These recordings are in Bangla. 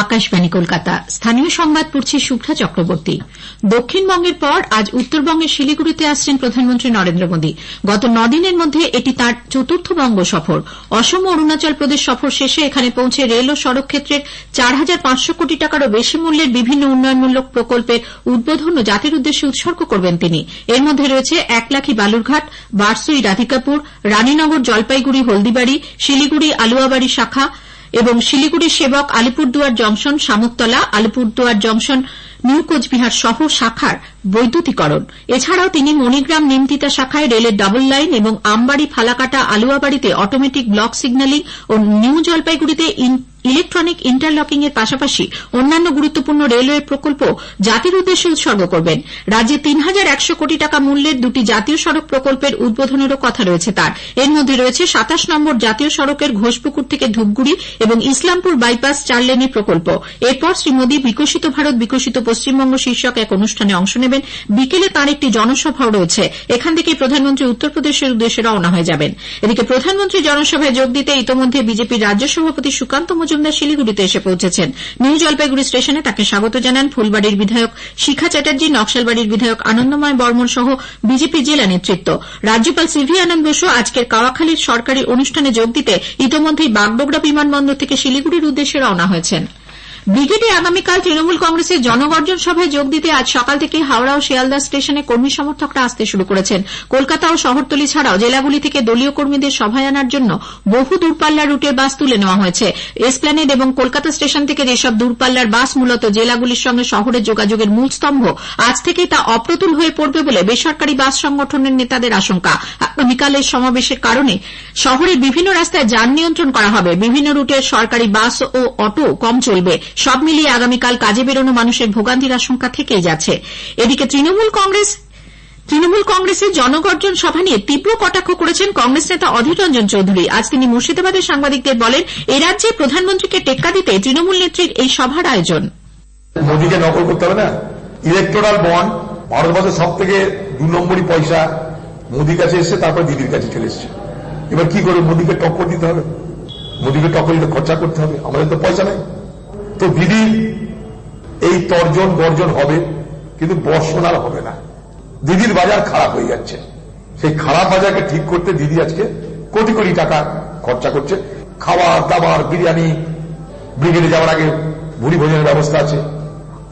আকাশবাণী কলকাতা। স্থানীয় সংবাদ পড়ছি শুভ্রা চক্রবর্তী। দক্ষিণবঙ্গের পর আজ উত্তরবঙ্গের শিলিগুড়িতে আসছেন প্রধানমন্ত্রী নরেন্দ্র মোদী। গত 9 দিনের মধ্যে এটি তাঁর চতুর্থ বঙ্গ সফর। অসম ও অরুণাচল প্রদেশ সফর শেষে এখানে পৌঁছে রেল ও সড়ক ক্ষেত্রের 4,500 কোটি টাকারও বেশি মূল্যের বিভিন্ন উন্নয়নমূলক প্রকল্পের উদ্বোধন ও জাতির উদ্দেশ্যে উৎসর্গ করবেন তিনি। এর মধ্যে রয়েছে একলাখী বালুরঘাট, বারসুই রাধিকাপুর, রানীনগর জলপাইগুড়ি হলদিবাড়ি, শিলিগুড়ি আলুয়াবাড়ি শাখা এবং Siliguri Sevoke Alipurduar junction Samuktala, Alipurduar junction new Coochbehar সহ শাখার বৈদ্যুতিকরণ। এছাড়াও তিনি মণিগ্রাম নিমতিতা শাখায় রেলের ডাবল লাইন এবং আমবাড়ি ফালাকাটা আলুয়াবাড়িতে অটোমেটিক ব্লক সিগন্যালিং ও নিউ জলপাইগুড়িতে ইলেকট্রনিক ইন্টারলকিং এর পাশাপাশি অন্যান্য গুরুত্বপূর্ণ রেলওয়ে প্রকল্প জাতির উদ্দেশ্যে উৎসর্গ করবেন। রাজ্যে 3,100 কোটি টাকা মূল্যের 2টি জাতীয় সড়ক প্রকল্পের উদ্বোধনেরও কথা রয়েছে তার। এর মধ্যে রয়েছে 27 নম্বর জাতীয় সড়কের ঘোষপুকুর থেকে ধূপগুড়ি এবং ইসলামপুর বাইপাস 4 লেনি প্রকল্প। এরপর শ্রী মোদী বিকশিত ভারত বিকশিত পশ্চিমবঙ্গ শীর্ষক এক অনুষ্ঠানে অংশ নেবেন। বিকেলে তাঁর একটি জনসভাও রয়েছে। এখান থেকেই প্রধানমন্ত্রী উত্তরপ্রদেশের উদ্দেশ্যে রওনা হয়ে যাবেন। এদিকে প্রধানমন্ত্রী জনসভায় যোগ দিতে ইতোমধ্যে বিজেপির রাজ্য সভাপতি সুকান্ত মজুমদার শিলিগুড়িতে এসে পৌঁছেছেন। নিউ জলপাইগুড়ি স্টেশনে তাকে স্বাগত জানান ফুলবাড়ির বিধায়ক শিখা চ্যাটার্জি, নকশালবাড়ির বিধায়ক আনন্দময় বর্মন সহ বিজেপি জেলা নেতৃত্ব। রাজ্যপাল সিভি আনন্দ বসু আজকের কাওয়াখালীর সরকারি অনুষ্ঠানে যোগ দিতে ইতোমধ্যেই বাগডোগরা বিমানবন্দর থেকে শিলিগুড়ির উদ্দেশ্যে রওনা হয়েছেন। ব্রিগেডে আগামীকাল তৃণমূল কংগ্রেসের জনগর্জন সভায় যোগ দিতে আজ সকাল থেকে হাওড়া ও শিয়ালদা স্টেশনে কর্মী সমর্থকরা আসতে শুরু করেছেন। কলকাতা ও শহরতলি ছাড়াও জেলাগুলি থেকে দলীয় কর্মীদের সভায় আনার জন্য বহু দূরপাল্লার রুটের বাস তুলে নেওয়া হয়েছে। এসপ্ল্যানেড এবং কলকাতা স্টেশন থেকে যেসব দূরপাল্লার বাস মূলত জেলাগুলির সঙ্গে শহরের যোগাযোগের মূল স্তম্ভ, আজ থেকেই তা অপ্রতুল হয়ে পড়বে বলে বেসরকারি বাস সংগঠনের নেতাদের আশঙ্কা। আগামীকালের সমাবেশের কারণে শহরের বিভিন্ন রাস্তায় যান নিয়ন্ত্রণ করা হবে। বিভিন্ন রুটের সরকারি বাস ও অটো কম চলবে। সব মিলিয়ে আগামীকাল কাজে বেরোনো মানুষের ভোগান্তির আশঙ্কা থেকেই যাচ্ছে। এদিকে তৃণমূল কংগ্রেসের জনগর্জন সভা নিয়ে তীব্র কটাক্ষ করেছেন কংগ্রেস নেতা অধীর রঞ্জন চৌধুরী। আজ তিনি মুর্শিদাবাদে সাংবাদিকদের বলেন, এ রাজ্যে প্রধানমন্ত্রীকে টেক্কা দিতে তৃণমূল নেত্রীর এই সভার আয়োজন। মোদীকে নকল করতে হবে না। ইলেকটোরাল বন্ড ভারতবর্ষের সব থেকে 2 নম্বরই পয়সা মোদীর কাছে এসছে, তারপর দিদির কাছে চলে এসছে। এবার কি করে মোদীকে টক্কর দিতে হবে? মোদীকে টক্কর দিতে খরচা করতে হবে, আমাদের তো পয়সা নাই। তো দিদির এই তর্জন গর্জন হবে, কিন্তু বর্ষণ আর হবে না। দিদির বাজার খারাপ হয়ে যাচ্ছে। সেই খারাপ বাজারকে ঠিক করতে দিদি আজকে কোটি কোটি টাকা খরচা করছে। খাবার দাবার, বিরিয়ানি, ব্রিগেডে যাওয়ার আগে ভুড়ি ভোজনের ব্যবস্থা আছে,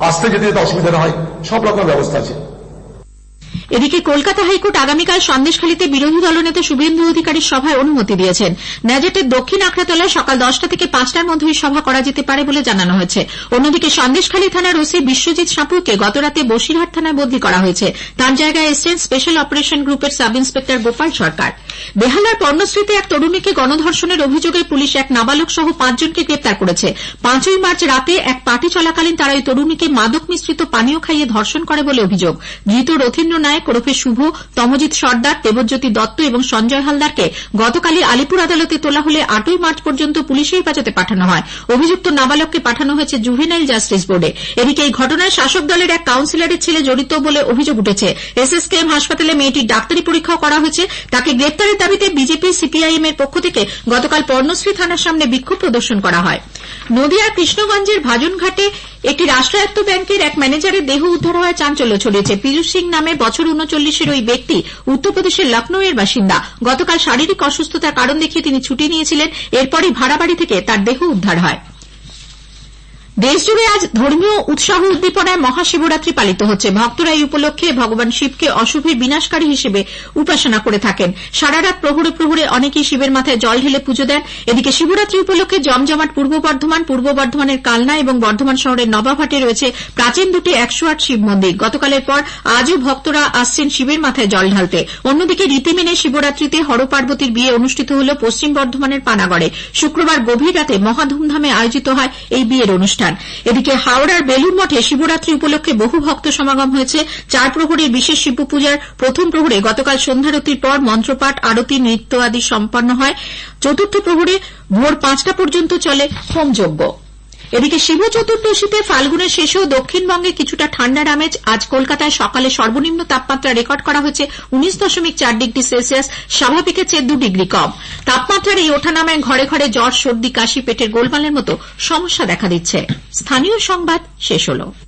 আসতে যেতে যেতে অসুবিধা না হয়, সব রকম ব্যবস্থা আছে। এদিকে কলকাতা হাইকোর্ট আগামীকাল সন্দেশখালীতে বিরোধী দলনেতা শুভেন্দু অধিকারীর সভায় অনুমতি দিয়েছেন। ন্যাজেটের দক্ষিণ আখড়াতলায় সকাল 10টা থেকে 5টার মধ্যে সভা করা যেতে পারে বলে জানানো হয়েছে। অন্যদিকে সন্দেশখালী থানার ওসি বিশ্বজিৎ সাপুরকে গতরাতে বসিরহাট থানায় বদলি করা হয়েছে। তার জায়গায় এসছেন স্পেশাল অপারেশন গ্রুপের সাব ইন্সপেক্টর গোপাল সরকার। বেহালার পর্ণশ্রীতে এক তরুণীকে গণধর্ষণের অভিযোগে পুলিশ এক নাবালক সহ 5 জনকে গ্রেপ্তার করেছে। 5ই মার্চ রাতে এক পার্টি চলাকালীন তারা ওই তরুণীকে মাদক মিশ্রিত পানীয় খাইয়ে ধর্ষণ করে বলে অভিযোগ। ধৃত রথীন্দ্র নায়ক ওরফে শুভ, তমজিৎ সর্দার, দেবজ্যোতি দত্ত এবং সঞ্জয় হালদারকে গতকালই আলিপুর আদালতে তোলা হলে 8ই মার্চ পর্যন্ত পুলিশের হেফাজতে পাঠানো হয়। অভিযুক্ত নাবালককে পাঠানো হয়েছে জুভেনাইল জাস্টিস বোর্ডে। এদিকে এই ঘটনায় শাসক দলের এক কাউন্সিলরের ছেলে জড়িত বলে অভিযোগ উঠেছে। এসএসকেএম হাসপাতালে মেয়েটির ডাক্তারি পরীক্ষাও করা হয়েছে। তাকে গ্রেপ্তারের দাবিতে বিজেপি সিপিআইএম এর পক্ষ থেকে গতকাল পর্ণশ্রী থানার সামনে বিক্ষোভ প্রদর্শন করা হয়। নদিয়ার কৃষ্ণগঞ্জের ভাজনঘাটে একটি রাষ্ট্রায়ত্ত ব্যাংকের এক ম্যানেজারের দেহ উদ্ধার হওয়ায় চাঞ্চল্য ছড়িয়েছে। পীযূষ সিং নামে বছর 39-এর ওই ব্যক্তি উত্তরপ্রদেশের লখনৌ এর বাসিন্দা। গতকাল শারীরিক অসুস্থতার কারণ দেখিয়ে তিনি ছুটি নিয়েছিলেন। এরপরই ভাড়া বাড়ি থেকে তার দেহ উদ্ধার হয়। দেশজুড়ে আজ ধর্মীয় উৎসাহ উদ্দীপনায় মহাশিবরাত্রি পালিত হচ্ছে। ভক্তরা এই উপলক্ষে ভগবান শিবকে অশুভের বিনাশকারী হিসেবে উপাসনা করে থাকেন। সারারাত প্রহরে প্রহরে অনেকেই শিবের মাথায় জল ঢেলে পুজো দেন। এদিকে শিবরাত্রি উপলক্ষে জমজমাট পূর্ব বর্ধমানের কালনা এবং বর্ধমান শহরের নবাবহাটে রয়েছে প্রাচীন দুটি 108 শিব মন্দির। গতকালের পর আজও ভক্তরা আসছেন শিবের মাথায় জল ঢালতে। অন্যদিকে রীতি মেনে শিবরাত্রিতে হরপার্বতীর বিয়ে অনুষ্ঠিত হল পশ্চিম বর্ধমানের পানাগড়ে। শুক্রবার গভীর রাতে মহা ধুমধামে আয়োজিত হয় এই বিয়ের অনুষ্ঠান। এদিকে হাওড়ার বেলুর মঠে শিবরাত্রি উপলক্ষে বহু ভক্ত সমাগম হয়েছে। 4 প্রহরের বিশেষ শিব পূজার প্রথম প্রহরে গতকাল সন্ধ্যারতির পর মন্ত্রপাঠ, আরতি, নৃত্য আদি সম্পন্ন হয়। চতুর্থ প্রহরে ভোর 5টা পর্যন্ত চলে হোমযজ্ঞ। এদিকে শিব চতুর্দশীতে ফাল্গুনের শেষেও দক্ষিণবঙ্গে কিছুটা ঠান্ডার আমেজ। আজ কলকাতায় সকালে সর্বনিম্ন তাপমাত্রা রেকর্ড করা হয়েছে 19.4 ডিগ্রি সেলসিয়াস, স্বাভাবিকের চেয়ে 2 ডিগ্রি কম। তাপমাত্রার এই ওঠানামায় ঘরে ঘরে জ্বর, সর্দি, কাশি, পেটের গোলমালের মতো সমস্যা দেখা দিচ্ছে। স্থানীয় সংবাদ শেষ হলো।